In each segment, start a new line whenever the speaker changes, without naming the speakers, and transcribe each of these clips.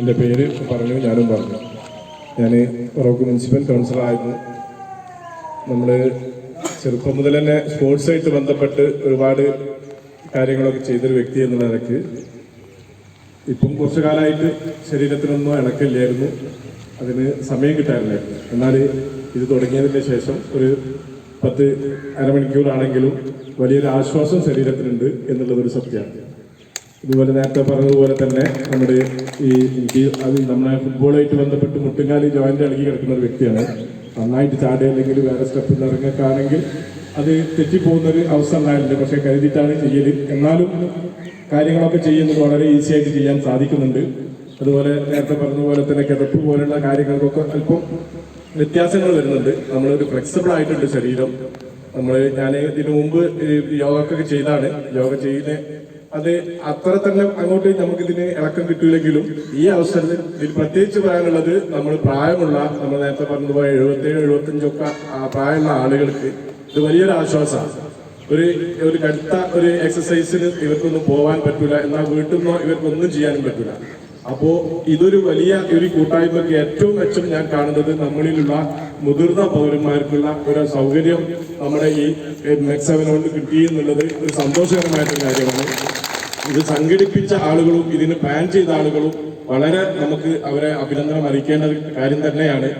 എൻ്റെ പേര് പറഞ്ഞു, ഞാനും പറഞ്ഞു. ഞാൻ ഫറോക്ക് മുനിസിപ്പൽ കൗൺസിലറായിരുന്നു. നമ്മൾ ചെറുപ്പം മുതൽ തന്നെ സ്പോർട്സായിട്ട് ബന്ധപ്പെട്ട് ഒരുപാട് കാര്യങ്ങളൊക്കെ ചെയ്തൊരു വ്യക്തി എന്ന നിലയ്ക്ക് ഇപ്പം കുറച്ചു കാലമായിട്ട് ശരീരത്തിനൊന്നും ഇണക്കില്ലായിരുന്നു, അതിന് സമയം കിട്ടാറില്ലായിരുന്നു. എന്നാൽ ഇത് തുടങ്ങിയതിന് ശേഷം ഒരു 10 അരമണിക്കൂറാണെങ്കിലും വലിയൊരു ആശ്വാസം ശരീരത്തിനുണ്ട് എന്നുള്ളതൊരു സത്യമാണ്. ഇതുപോലെ നേരത്തെ പറഞ്ഞതുപോലെ തന്നെ എനിക്ക് നമ്മളെ ഫുട്ബോളായിട്ട് ബന്ധപ്പെട്ട് മുട്ടുകാലി ജോയിന്റ് ഇളകി കിടക്കുന്ന ഒരു വ്യക്തിയാണ്. നന്നായിട്ട് ചാടുകയല്ലെങ്കിൽ വേറെ സ്റ്റെപ്പിൽ ഇറങ്ങുകയാണെങ്കിൽ അത് തെറ്റിപ്പോകുന്നൊരു അവസ്ഥ ഉണ്ടായിട്ടുണ്ട്. പക്ഷെ കരുതിയിട്ടാണ് ചെയ്യല്. എന്നാലും കാര്യങ്ങളൊക്കെ ചെയ്യുന്നത് വളരെ ഈസി ആയിട്ട് ചെയ്യാൻ സാധിക്കുന്നുണ്ട്. അതുപോലെ നേരത്തെ പറഞ്ഞതുപോലെ തന്നെ കിടപ്പ് പോലുള്ള കാര്യങ്ങൾക്കൊക്കെ അല്പം വ്യത്യാസങ്ങൾ വരുന്നുണ്ട്. നമ്മളൊരു ഫ്ലെക്സിബിൾ ആയിട്ടുണ്ട് ശരീരം. ഞാൻ ഇതിനു മുമ്പ് യോഗ ചെയ്താണ്. യോഗ ചെയ്യുന്ന അത് അത്ര തന്നെ അങ്ങോട്ട് നമുക്കിതിന് ഇളക്കം കിട്ടൂലെങ്കിലും ഈ അവസരത്തിൽ ഇതിൽ പ്രത്യേകിച്ച് പറയാനുള്ളത്, നമ്മൾ നമ്മൾ നേരത്തെ പറഞ്ഞതുപോലെ 77-75 പ്രായമുള്ള ആളുകൾക്ക് ഇത് വലിയൊരു ആശ്വാസമാണ്. ഒരു കടുത്ത ഒരു എക്സസൈസിന് ഇവർക്കൊന്നും പോകാൻ പറ്റൂല, എന്നാൽ വീട്ടിൽ നിന്നോ ഇവർക്കൊന്നും ചെയ്യാനും പറ്റൂല. അപ്പോ ഇതൊരു വലിയ ഒരു കൂട്ടായ്മയ്ക്ക് ഏറ്റവും മെച്ചം ഞാൻ കാണുന്നത് നമ്മളിലുള്ള മുതിർന്ന പൗരന്മാർക്കുള്ള ഒരു സൗകര്യം നമ്മുടെ ഈ മെക്സവൻ കൊണ്ട് കിട്ടി എന്നുള്ളത് ഒരു സന്തോഷകരമായിട്ടുള്ള കാര്യമാണ്. ഇത് സംഘടിപ്പിച്ച ആളുകളും ഇതിന് പ്ലാൻ ചെയ്ത ആളുകളും വളരെ നമുക്ക് അവരെ അഭിനന്ദനം അറിയിക്കേണ്ട കാര്യം തന്നെയാണ്.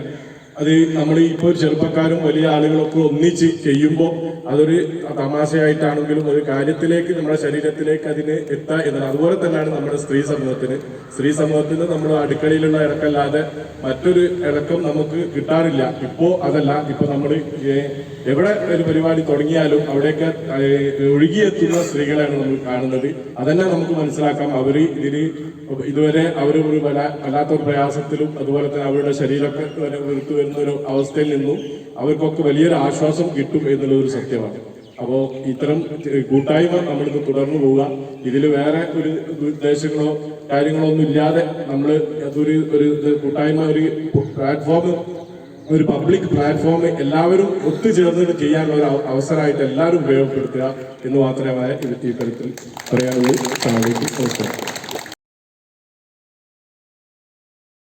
അത് നമ്മൾ ഇപ്പോൾ ചെറുപ്പക്കാരും വലിയ ആളുകളൊക്കെ ഒന്നിച്ച് ചെയ്യുമ്പോൾ അതൊരു തമാശയായിട്ടാണെങ്കിലും ഒരു കാര്യത്തിലേക്ക്, നമ്മുടെ ശരീരത്തിലേക്ക് അതിന് എത്തുക എന്നാണ്. അതുപോലെ തന്നെയാണ് നമ്മുടെ സ്ത്രീ സമൂഹത്തിന് നമ്മൾ അടുക്കളയിലുള്ള ഇടക്കല്ലാതെ മറ്റൊരു ഇടക്കം നമുക്ക് കിട്ടാറില്ല. ഇപ്പോ അതല്ല, ഇപ്പൊ നമ്മൾ എവിടെ ഒരു പരിപാടി തുടങ്ങിയാലും അവിടെയൊക്കെ ഒഴുകിയെത്തുന്ന സ്ത്രീകളെയാണ് നമ്മൾ കാണുന്നത്. അതന്നെ നമുക്ക് മനസ്സിലാക്കാം. ഇതുവരെ ഒരു വല്ലാത്തൊരു പ്രയാസത്തിലും അതുപോലെ തന്നെ അവരുടെ ശരീരമൊക്കെ വെറുത്തു വരുന്ന ഒരു അവസ്ഥയിൽ നിന്നും അവർക്കൊക്കെ വലിയൊരു ആശ്വാസം കിട്ടും എന്നുള്ളതൊരു സത്യമാണ്. അപ്പോൾ ഇത്തരം കൂട്ടായ്മ നമ്മളിത് തുടർന്നു പോവുക. ഇതിൽ വേറെ ഒരു ഉദ്ദേശങ്ങളോ കാര്യങ്ങളോ ഒന്നും ഇല്ലാതെ നമ്മൾ ഒരു കൂട്ടായ്മ, ഒരു പ്ലാറ്റ്ഫോം, ഒരു പബ്ലിക് പ്ലാറ്റ്ഫോം എല്ലാവരും ഒത്തുചേർന്നിട്ട് ചെയ്യാനുള്ള ഒരു അവസരമായിട്ട് എല്ലാവരും ഉപയോഗപ്പെടുത്തുക എന്ന് മാത്രമേ ഈ തരത്തിൽ പറയാനുള്ളൂ.